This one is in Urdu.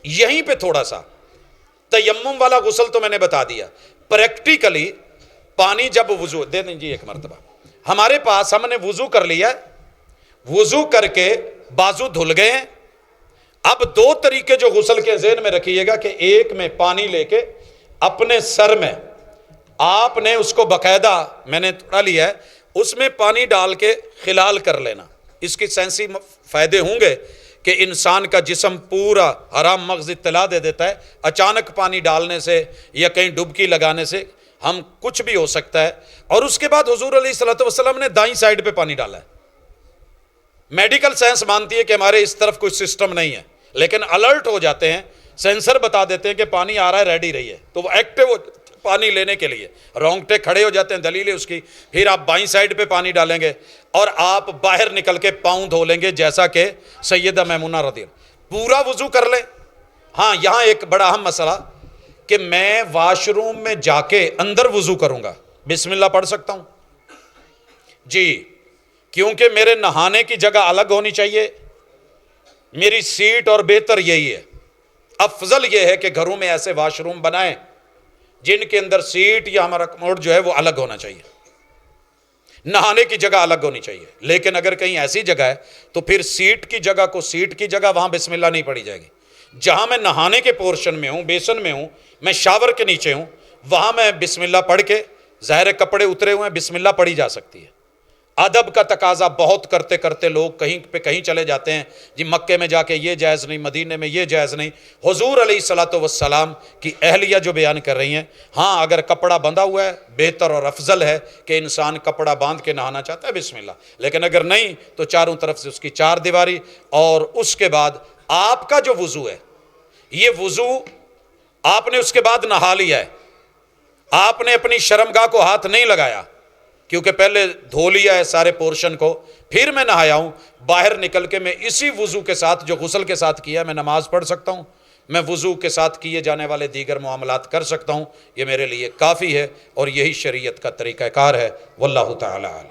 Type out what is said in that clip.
یہیں پہ تھوڑا سا تیمم والا غسل تو میں نے بتا دیا، پریکٹیکلی پانی جب وضو دے دیں جی ایک مرتبہ، ہمارے پاس ہم نے وضو کر لیا، وضو کر کے بازو دھل گئے ہیں، اب دو طریقے جو غسل کے ذہن میں رکھیے گا کہ ایک میں پانی لے کے اپنے سر میں آپ نے اس کو باقاعدہ، میں نے تھوڑا لیا ہے، اس میں پانی ڈال کے خلال کر لینا۔ اس کی سائنسی فائدے ہوں گے کہ انسان کا جسم پورا حرام مغز اطلاع دے دیتا ہے، اچانک پانی ڈالنے سے یا کہیں ڈبکی لگانے سے ہم کچھ بھی ہو سکتا ہے۔ اور اس کے بعد حضور علیہ الصلوۃ والسلام نے دائیں سائیڈ پہ پانی ڈالا ہے۔ میڈیکل سائنس مانتی ہے کہ ہمارے اس طرف کوئی سسٹم نہیں ہے، لیکن الرٹ ہو جاتے ہیں، سینسر بتا دیتے ہیں کہ پانی آ رہا ہے، ریڈی رہی ہے، تو وہ ایکٹیو پانی لینے کے لیے رونگٹے کھڑے ہو جاتے ہیں، دلیل ہے اس کی۔ پھر آپ بائیں سائیڈ پہ پانی ڈالیں گے اور آپ باہر نکل کے پاؤں دھو لیں گے، جیسا کہ سیدہ میمونہ رضی اللہ، پورا وضو کر لیں۔ ہاں یہاں ایک بڑا اہم مسئلہ کہ میں واش روم میں جا کے اندر وضو کروں گا، بسم اللہ پڑھ سکتا ہوں جی، کیونکہ میرے نہانے کی جگہ الگ ہونی چاہیے، میری سیٹ، اور بہتر یہی ہے، افضل یہ ہے کہ گھروں میں ایسے واش روم بنائیں جن کے اندر سیٹ یا ہمارا کموڈ جو ہے وہ الگ ہونا چاہیے، نہانے کی جگہ الگ ہونی چاہیے۔ لیکن اگر کہیں ایسی جگہ ہے تو پھر سیٹ کی جگہ کو سیٹ کی جگہ، وہاں بسم اللہ نہیں پڑھی جائے گی۔ جہاں میں نہانے کے پورشن میں ہوں، بیسن میں ہوں، میں شاور کے نیچے ہوں، وہاں میں بسم اللہ پڑھ کے، ظاہر کپڑے اترے ہوئے ہیں، بسم اللہ پڑھی جا سکتی ہے۔ ادب کا تقاضا بہت کرتے کرتے لوگ کہیں پہ کہیں چلے جاتے ہیں، جی مکے میں جا کے یہ جائز نہیں، مدینے میں یہ جائز نہیں۔ حضور علیہ الصلوۃ والسلام کی اہلیہ جو بیان کر رہی ہیں، ہاں اگر کپڑا بندھا ہوا ہے بہتر اور افضل ہے کہ انسان کپڑا باندھ کے نہانا چاہتا ہے بسم اللہ، لیکن اگر نہیں تو چاروں طرف سے اس کی چار دیواری۔ اور اس کے بعد آپ کا جو وضو ہے، یہ وضو آپ نے اس کے بعد نہا لیا ہے، آپ نے اپنی شرمگاہ کو ہاتھ نہیں لگایا، کیونکہ پہلے دھو لیا ہے سارے پورشن کو، پھر میں نہایا ہوں، باہر نکل کے میں اسی وضو کے ساتھ جو غسل کے ساتھ کیا میں نماز پڑھ سکتا ہوں، میں وضو کے ساتھ کیے جانے والے دیگر معاملات کر سکتا ہوں، یہ میرے لیے کافی ہے، اور یہی شریعت کا طریقہ کار ہے۔ واللہ تعالی اعلم۔